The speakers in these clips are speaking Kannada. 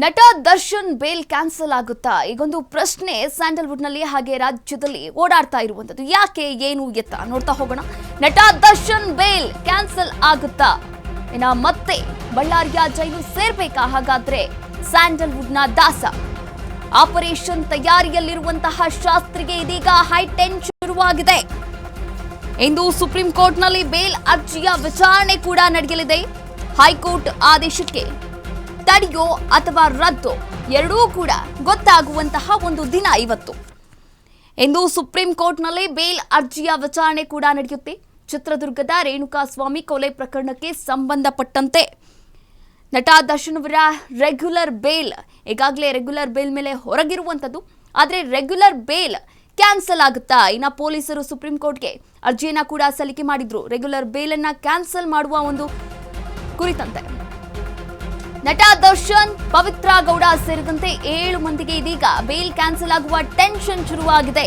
ನಟ ದರ್ಶನ್ ಬೇಲ್ ಕ್ಯಾನ್ಸಲ್ ಆಗುತ್ತಾ? ಈಗೊಂದು ಪ್ರಶ್ನೆ ಸ್ಯಾಂಡಲ್ವುಡ್ ನಲ್ಲಿ ಹಾಗೆ ರಾಜ್ಯದಲ್ಲಿ ಓಡಾಡ್ತಾ ಇರುವಂತದ್ದು. ಯಾಕೆ, ಏನು, ಎತ್ತ ನೋಡ್ತಾ ಹೋಗೋಣ. ನಟ ದರ್ಶನ್ ಬೇಲ್ ಕ್ಯಾನ್ಸಲ್ ಆಗುತ್ತಾ? ಇನ್ನ ಮತ್ತೆ ಬಳ್ಳಾರಿಯ ಜೈಲು ಸೇರ್ಬೇಕಾ? ಹಾಗಾದ್ರೆ ಸ್ಯಾಂಡಲ್ವುಡ್ ನ ದಾಸ ಆಪರೇಷನ್ ತಯಾರಿಯಲ್ಲಿರುವಂತಹ ಶಾಸ್ತ್ರಿಗೆ ಇದೀಗ ಹೈ ಟೆನ್ಷನ್ ಶುರುವಾಗಿದೆ. ಇಂದು ಸುಪ್ರೀಂ ಕೋರ್ಟ್ ನಲ್ಲಿ ಬೇಲ್ ಅರ್ಜಿಯ ವಿಚಾರಣೆ ಕೂಡ ನಡೆಯಲಿದೆ. ಹೈಕೋರ್ಟ್ ಆದೇಶಕ್ಕೆ ತಡೆಯೋ ಅಥವಾ ರದ್ದು ಎರಡೂ ಕೂಡ ಗೊತ್ತಾಗುವಂತಹ ಒಂದು ದಿನ ಇವತ್ತು. ಇಂದು ಸುಪ್ರೀಂ ಕೋರ್ಟ್ನಲ್ಲಿ ಬೇಲ್ ಅರ್ಜಿಯ ವಿಚಾರಣೆ ಕೂಡ ನಡೆಯುತ್ತೆ. ಚಿತ್ರದುರ್ಗದ ರೇಣುಕಾಸ್ವಾಮಿ ಕೊಲೆ ಪ್ರಕರಣಕ್ಕೆ ಸಂಬಂಧಪಟ್ಟಂತೆ ನಟ ದರ್ಶನ್ ಅವರ ರೆಗ್ಯುಲರ್ ಬೇಲ್ ಈಗಾಗಲೇ ರೆಗ್ಯುಲರ್ ಬೇಲ್ ಮೇಲೆ ಹೊರಗಿರುವಂಥದ್ದು. ಆದರೆ ರೆಗ್ಯುಲರ್ ಬೇಲ್ ಕ್ಯಾನ್ಸಲ್ ಆಗುತ್ತಾ? ಇನ್ನು ಪೊಲೀಸರು ಸುಪ್ರೀಂ ಕೋರ್ಟ್ಗೆ ಅರ್ಜಿಯನ್ನ ಕೂಡ ಸಲ್ಲಿಕೆ ಮಾಡಿದ್ರು, ರೆಗ್ಯುಲರ್ ಬೇಲನ್ನ ಕ್ಯಾನ್ಸಲ್ ಮಾಡುವ ಒಂದು ಕುರಿತಂತೆ. ನಟ ದರ್ಶನ್, ಪವಿತ್ರ ಗೌಡ ಸೇರಿದಂತೆ 7 ಮಂದಿಗೆ ಇದೀಗ ಬೇಲ್ ಕ್ಯಾನ್ಸಲ್ ಆಗುವ ಟೆನ್ಷನ್ ಶುರುವಾಗಿದೆ.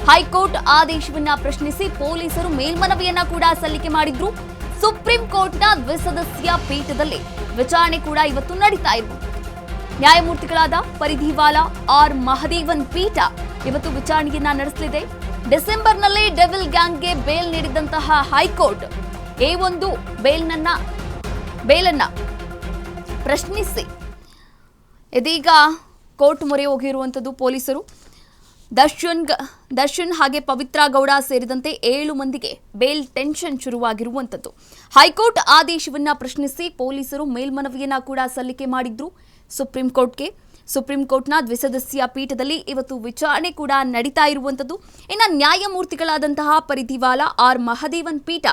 ಹೈಕೋರ್ಟ್ ಆದೇಶವನ್ನ ಪ್ರಶ್ನಿಸಿ ಪೊಲೀಸರು ಮೇಲ್ಮನವಿಯನ್ನ ಕೂಡ ಸಲ್ಲಿಕೆ ಮಾಡಿದ್ರು. ಸುಪ್ರೀಂ ಕೋರ್ಟ್ನ ದ್ವಿಸದಸ್ಯ ಪೀಠದಲ್ಲಿ ವಿಚಾರಣೆ ಕೂಡ ಇವತ್ತು ನಡೀತಾ ಇರುವುದು. ನ್ಯಾಯಮೂರ್ತಿಗಳಾದ ಪರಿಧಿವಾಲಾ ಆರ್ ಮಹದೇವನ್ ಪೀಠ ಇವತ್ತು ವಿಚಾರಣೆಯನ್ನ ನಡೆಸಲಿದೆ. ಡಿಸೆಂಬರ್ನಲ್ಲಿ ಡೆವಿಲ್ ಗ್ಯಾಂಗ್ಗೆ ಬೇಲ್ ನೀಡಿದಂತಹ ಹೈಕೋರ್ಟ್ ಈ ಒಂದು ಬೇಲನ್ನ ಪ್ರಶ್ನಿಸಿ ಇದೀಗ ಕೋರ್ಟ್ ಮೊರೆ ಹೋಗಿರುವಂಥದ್ದು. ಪೊಲೀಸರು ದರ್ಶನ್ ಹಾಗೆ ಪವಿತ್ರ ಗೌಡ ಸೇರಿದಂತೆ 7 ಮಂದಿಗೆ ಬೇಲ್ ಟೆನ್ಷನ್ ಶುರುವಾಗಿರುವಂಥದ್ದು. ಹೈಕೋರ್ಟ್ ಆದೇಶವನ್ನ ಪ್ರಶ್ನಿಸಿ ಪೊಲೀಸರು ಮೇಲ್ಮನವಿಯನ್ನ ಕೂಡ ಸಲ್ಲಿಕೆ ಮಾಡಿದ್ರು ಸುಪ್ರೀಂ ಕೋರ್ಟ್ಗೆ. ಸುಪ್ರೀಂ ಕೋರ್ಟ್ನ ದ್ವಿಸದಸ್ಯ ಪೀಠದಲ್ಲಿ ಇವತ್ತು ವಿಚಾರಣೆ ಕೂಡ ನಡೀತಾ ಇರುವಂಥದ್ದು. ಇನ್ನು ನ್ಯಾಯಮೂರ್ತಿಗಳಾದಂತಹ ಪರಿಧಿವಾಲಾ ಆರ್ ಮಹದೇವನ್ ಪೀಠ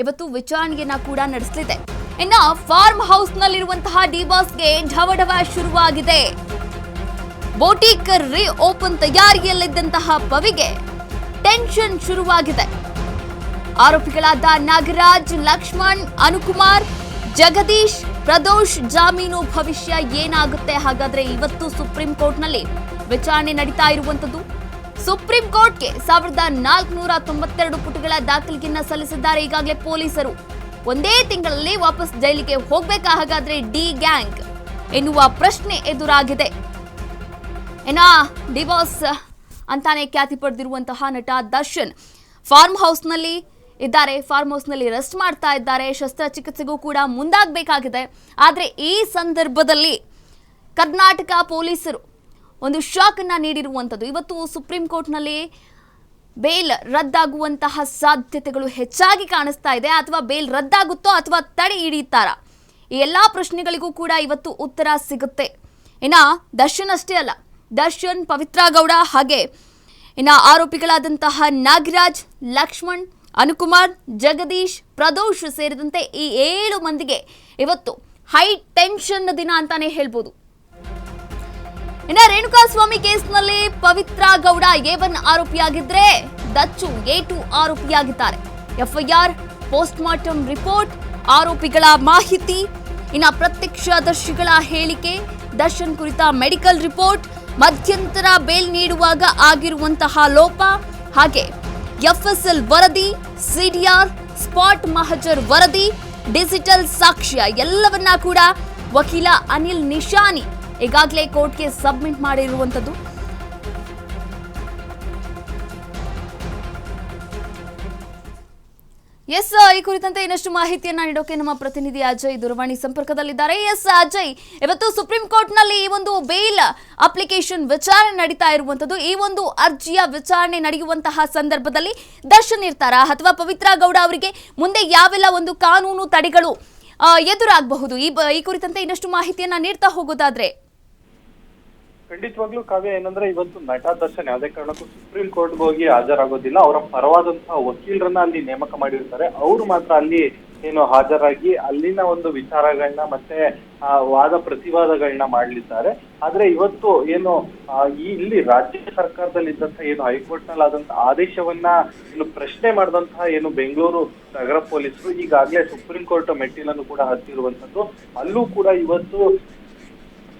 ಇವತ್ತು ವಿಚಾರಣೆಯನ್ನ ಕೂಡ ನಡೆಸಲಿದೆ. ಇನ್ನು ಫಾರ್ಮ್ ಹೌಸ್ ನಲ್ಲಿರುವಂತಹ ಡಿಬಾಸ್ಗೆ ಢವಢವ ಶುರುವಾಗಿದೆ. ಬೋಟಿಕ್ ರೀ ಓಪನ್ ತಯಾರಿಯಲ್ಲಿದ್ದಂತಹ ಪವಿಗೆ ಟೆನ್ಷನ್ ಶುರುವಾಗಿದೆ. ಆರೋಪಿಗಳಾದ ನಾಗರಾಜ್, ಲಕ್ಷ್ಮಣ್, ಅನುಕುಮಾರ್, ಜಗದೀಶ್, ಪ್ರದೋಷ್ ಜಾಮೀನು ಭವಿಷ್ಯ ಏನಾಗುತ್ತೆ? ಹಾಗಾದ್ರೆ ಇವತ್ತು ಸುಪ್ರೀಂ ಕೋರ್ಟ್ನಲ್ಲಿ ವಿಚಾರಣೆ ನಡೀತಾ ಇರುವಂತದ್ದು. ಸುಪ್ರೀಂ ಕೋರ್ಟ್ಗೆ 1492 ಪುಟಗಳ ದಾಖಲೆಯನ್ನ ಸಲ್ಲಿಸಿದ್ದಾರೆ ಈಗಾಗಲೇ ಪೊಲೀಸರು. ಒಂದೇ ತಿಂಗಳಲ್ಲಿ ವಾಪಸ್ ಜೈಲಿಗೆ ಹೋಗ್ಬೇಕಾ ಹಾಗಾದ್ರೆ ಡಿ ಗ್ಯಾಂಗ್ ಎನ್ನುವ ಪ್ರಶ್ನೆ ಎದುರಾಗಿದೆ. ಡಿವಾಸ್ ಅಂತಾನೆ ಖ್ಯಾತಿ ಪಡೆದಿರುವಂತಹ ನಟ ದರ್ಶನ್ ಫಾರ್ಮ್ ಹೌಸ್ನಲ್ಲಿ ಇದ್ದಾರೆ. ಫಾರ್ಮ್ ಹೌಸ್ನಲ್ಲಿ ರೆಸ್ಟ್ ಮಾಡ್ತಾ ಇದ್ದಾರೆ. ಶಸ್ತ್ರಚಿಕಿತ್ಸೆಗೂ ಕೂಡ ಮುಂದಾಗಬೇಕಾಗಿದೆ. ಆದರೆ ಈ ಸಂದರ್ಭದಲ್ಲಿ ಕರ್ನಾಟಕ ಪೊಲೀಸರು ಒಂದು ಶಾಕ್ ಅನ್ನ ನೀಡಿರುವಂಥದ್ದು. ಇವತ್ತು ಸುಪ್ರೀಂ ಕೋರ್ಟ್ನಲ್ಲಿ ಬೇಲ್ ರದ್ದಾಗುವಂತಹ ಸಾಧ್ಯತೆಗಳು ಹೆಚ್ಚಾಗಿ ಕಾಣಿಸ್ತಾ ಇದೆ. ಅಥವಾ ಬೇಲ್ ರದ್ದಾಗುತ್ತೋ ಅಥವಾ ತಡೆ ಹಿಡಿಯುತ್ತಾರಾ? ಈ ಎಲ್ಲಾ ಪ್ರಶ್ನೆಗಳಿಗೂ ಕೂಡ ಇವತ್ತು ಉತ್ತರ ಸಿಗುತ್ತೆ. ಇನ್ನ ದರ್ಶನ್ ಅಷ್ಟೇ ಅಲ್ಲ, ದರ್ಶನ್, ಪವಿತ್ರ ಗೌಡ ಹಾಗೆ ಇನ್ನ ಆರೋಪಿಗಳಾದಂತಹ ನಾಗರಾಜ್, ಲಕ್ಷ್ಮಣ್, ಅನುಕುಮಾರ್, ಜಗದೀಶ್, ಪ್ರದೋಷ್ ಸೇರಿದಂತೆ ಈ 7 ಮಂದಿಗೆ ಇವತ್ತು ಹೈ ಟೆನ್ಷನ್ ದಿನ ಅಂತಾನೆ ಹೇಳ್ಬೋದು. ಇನ್ನು ರೇಣುಕಾಸ್ವಾಮಿ ಕೇಸ್ನಲ್ಲಿ ಪವಿತ್ರ ಗೌಡ A1 ಆರೋಪಿಯಾಗಿದ್ರೆ ದಚ್ಚು A2 ಆರೋಪಿಯಾಗಿದ್ದಾರೆ. ಎಫ್ಐಆರ್, ಪೋಸ್ಟ್ ಮಾರ್ಟಮ್ ರಿಪೋರ್ಟ್, ಆರೋಪಿಗಳ ಮಾಹಿತಿ, ಇನ್ನು ಪ್ರತ್ಯಕ್ಷದರ್ಶಿಗಳ ಹೇಳಿಕೆ, ದರ್ಶನ್ ಕುರಿತ ಮೆಡಿಕಲ್ ರಿಪೋರ್ಟ್, ಮಧ್ಯಂತರ ಬೇಲ್ ನೀಡುವಾಗ ಆಗಿರುವಂತಹ ಲೋಪ, ಹಾಗೆ ಎಫ್ಎಸ್ಎಲ್ ವರದಿ, ಸಿಡಿಆರ್, ಸ್ಪಾಟ್ ಮಹಜರ್ ವರದಿ, ಡಿಜಿಟಲ್ ಸಾಕ್ಷ್ಯ ಎಲ್ಲವನ್ನ ಕೂಡ ವಕೀಲ ಅನಿಲ್ ನಿಶಾನಿ ಈಗಾಗಲೇ ಕೋರ್ಟ್ಗೆ ಸಬ್ಮಿಟ್ ಮಾಡಿರುವಂಥದ್ದು. ಎಸ್, ಈ ಕುರಿತಂತೆ ಇನ್ನಷ್ಟು ಮಾಹಿತಿಯನ್ನ ನೀಡೋಕೆ ನಮ್ಮ ಪ್ರತಿನಿಧಿ ಅಜಯ್ ದೂರವಾಣಿ ಸಂಪರ್ಕದಲ್ಲಿದ್ದಾರೆ. ಎಸ್ ಅಜಯ್, ಇವತ್ತು ಸುಪ್ರೀಂ ಕೋರ್ಟ್ ನಲ್ಲಿ ಈ ಒಂದು ಬೇಲ್ ಅಪ್ಲಿಕೇಶನ್ ವಿಚಾರಣೆ ನಡೀತಾ ಇರುವಂತದ್ದು. ಈ ಒಂದು ಅರ್ಜಿಯ ವಿಚಾರಣೆ ನಡೆಯುವಂತಹ ಸಂದರ್ಭದಲ್ಲಿ ದರ್ಶನ್ ಇರ್ತಾರಾ ಅಥವಾ ಪವಿತ್ರ ಗೌಡ ಅವರಿಗೆ ಮುಂದೆ ಯಾವೆಲ್ಲ ಒಂದು ಕಾನೂನು ತಡೆಗಳು ಎದುರಾಗಬಹುದು? ಈ ಕುರಿತಂತೆ ಇನ್ನಷ್ಟು ಮಾಹಿತಿಯನ್ನ ನೀಡ್ತಾ ಹೋಗೋದಾದ್ರೆ. ಖಂಡಿತವಾಗ್ಲೂ ಕಾವ್ಯ, ಏನಂದ್ರೆ ಇವತ್ತು ನಟ ದರ್ಶನ್ ಯಾವುದೇ ಕಾರಣಕ್ಕೂ ಸುಪ್ರೀಂ ಕೋರ್ಟ್ಗೆ ಹೋಗಿ ಹಾಜರಾಗೋದಿಲ್ಲ. ಅವರ ಪರವಾದಂತಹ ವಕೀಲರನ್ನ ಅಲ್ಲಿ ನೇಮಕ ಮಾಡಿರ್ತಾರೆ. ಅವರು ಮಾತ್ರ ಅಲ್ಲಿ ಹಾಜರಾಗಿ ಅಲ್ಲಿನ ಒಂದು ವಿಚಾರಗಳನ್ನ ಮತ್ತೆ ವಾದ ಪ್ರತಿವಾದಗಳನ್ನ ಮಾಡ್ಲಿದ್ದಾರೆ. ಆದ್ರೆ ಇವತ್ತು ಇಲ್ಲಿ ರಾಜ್ಯ ಸರ್ಕಾರದಲ್ಲಿ ಇದ್ದಂತಹ ಹೈಕೋರ್ಟ್ ನಲ್ಲಿ ಆದಂತಹ ಆದೇಶವನ್ನ ಪ್ರಶ್ನೆ ಮಾಡಿದಂತಹ ಬೆಂಗಳೂರು ನಗರ ಪೊಲೀಸರು ಈಗಾಗಲೇ ಸುಪ್ರೀಂ ಕೋರ್ಟ್ ಮೆಟ್ಟಿಲನ್ನು ಕೂಡ ಹತ್ತಿರುವಂತದ್ದು. ಅಲ್ಲೂ ಕೂಡ ಇವತ್ತು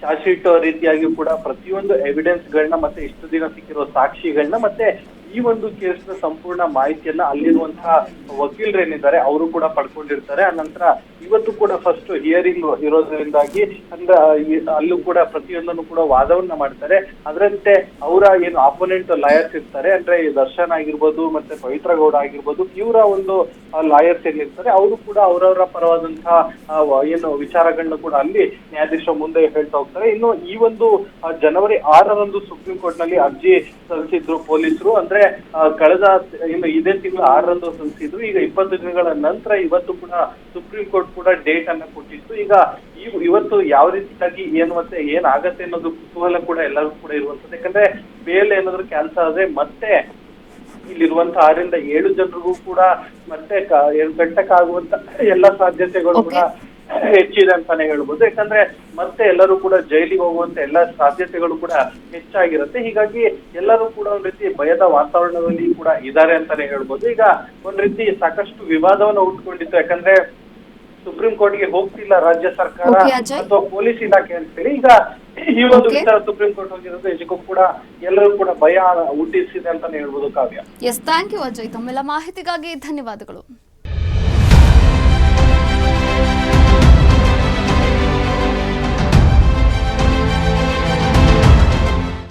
ಚಾರ್ಜ್ ಶೀಟ್ ರೀತಿಯಾಗಿ ಕೂಡ ಪ್ರತಿಯೊಂದು ಎವಿಡೆನ್ಸ್ ಗಳನ್ನ ಮತ್ತೆ ಇಷ್ಟು ದಿನ ಸಿಕ್ಕಿರೋ ಸಾಕ್ಷಿಗಳನ್ನ ಮತ್ತೆ ಈ ಒಂದು ಕೇಸ್ನ ಸಂಪೂರ್ಣ ಮಾಹಿತಿಯನ್ನ ಅಲ್ಲಿರುವಂತಹ ವಕೀಲರೇನಿದ್ದಾರೆ ಅವರು ಕೂಡ ಪಡ್ಕೊಂಡಿರ್ತಾರೆ. ಆನಂತರ ಇವತ್ತು ಕೂಡ ಫಸ್ಟ್ ಹಿಯರಿಂಗ್ ಇರೋದ್ರಿಂದಾಗಿ ಅಂದ್ರೆ ಅಲ್ಲೂ ಕೂಡ ಪ್ರತಿಯೊಂದನ್ನು ಕೂಡ ವಾದವನ್ನ ಮಾಡ್ತಾರೆ. ಅದರಂತೆ ಅವರ ಏನು ಅಪೋನೆಂಟ್ ಲಾಯರ್ಸ್ ಇರ್ತಾರೆ, ಅಂದ್ರೆ ಈ ದರ್ಶನ್ ಆಗಿರ್ಬೋದು ಮತ್ತೆ ಪವಿತ್ರ ಗೌಡ ಆಗಿರ್ಬೋದು, ಇವರ ಒಂದು ಲಾಯರ್ಸ್ ಏನಿರ್ತಾರೆ ಅವರು ಕೂಡ ಅವರವರ ಪರವಾದಂತಹ ಏನು ವಿಚಾರಗಳನ್ನ ಕೂಡ ಅಲ್ಲಿ ನ್ಯಾಯಾಧೀಶ ಮುಂದೆ ಹೇಳ್ತಾ ಹೋಗ್ತಾರೆ. ಇನ್ನು ಈ ಒಂದು ಜನವರಿ 6ರಂದು ಸುಪ್ರೀಂ ಕೋರ್ಟ್ ನಲ್ಲಿ ಅರ್ಜಿ ಸಲ್ಲಿಸಿದ್ರು ಪೊಲೀಸರು. ಅಂದ್ರೆ ಕಳೆದ ಇನ್ನು ಇದೇ ತಿಂಗಳು 6ರಂದು ಸಲ್ಲಿಸಿದ್ರು. ಈಗ 20 ದಿನಗಳ ನಂತರ ಇವತ್ತು ಕೂಡ ಸುಪ್ರೀಂ ಕೋರ್ಟ್ ಕೂಡ ಡೇಟ್ ಅನ್ನ ಕೊಟ್ಟಿತ್ತು. ಈಗ ಇವತ್ತು ಯಾವ ರೀತಿಯಾಗಿ ಏನು ಮತ್ತೆ ಏನಾಗತ್ತೆ ಅನ್ನೋದು ಕುತೂಹಲ ಕೂಡ ಎಲ್ಲರಿಗೂ ಕೂಡ ಇರುವಂತದ್ದು. ಯಾಕಂದ್ರೆ ಬೇಲ್ ಏನಾದ್ರು ಕ್ಯಾನ್ಸಲ್ ಆದ್ರೆ ಮತ್ತೆ ಇಲ್ಲಿರುವಂತಹ 6ರಿಂದ 7 ಜನರಿಗೂ ಕೂಡ ಮತ್ತೆ ಕಟ್ಟಕ್ಕಾಗುವಂತ ಎಲ್ಲಾ ಸಾಧ್ಯತೆಗಳು ಕೂಡ ಹೆಚ್ಚಿದೆ ಅಂತಾನೆ ಹೇಳ್ಬೋದು. ಯಾಕಂದ್ರೆ ಮತ್ತೆ ಎಲ್ಲರೂ ಕೂಡ ಜೈಲಿಗೆ ಹೋಗುವಂತ ಎಲ್ಲಾ ಸಾಧ್ಯತೆಗಳು ಕೂಡ ಹೆಚ್ಚಾಗಿರುತ್ತೆ. ಹೀಗಾಗಿ ಎಲ್ಲರೂ ಕೂಡ ಒಂದ್ ರೀತಿ ಭಯದ ವಾತಾವರಣದಲ್ಲಿ ಕೂಡ ಇದ್ದಾರೆ ಅಂತಾನೆ ಹೇಳ್ಬೋದು. ಈಗ ಒಂದ್ ರೀತಿ ಸಾಕಷ್ಟು ವಿವಾದವನ್ನು ಉಟ್ಕೊಂಡಿತ್ತು. ಯಾಕಂದ್ರೆ ಸುಪ್ರೀಂ ಕೋರ್ಟ್ಗೆ ಹೋಗ್ತಿಲ್ಲ ರಾಜ್ಯ ಸರ್ಕಾರ ಅಥವಾ ಪೊಲೀಸ್ ಇಲಾಖೆ ಅಂತ ಹೇಳಿ. ಈಗ ಈ ಒಂದು ವಿಚಾರ ಸುಪ್ರೀಂ ಕೋರ್ಟ್ ಹೋಗಿರೋದು ನಿಜಕ್ಕೂ ಕೂಡ ಎಲ್ಲರೂ ಕೂಡ ಭಯ ಹುಟ್ಟಿಸಿದೆ ಅಂತಾನೆ ಹೇಳ್ಬೋದು. Kavya. Yes, thank you Ajay. ತಮ್ಮೆಲ್ಲ ಮಾಹಿತಿಗಾಗಿ ಧನ್ಯವಾದಗಳು.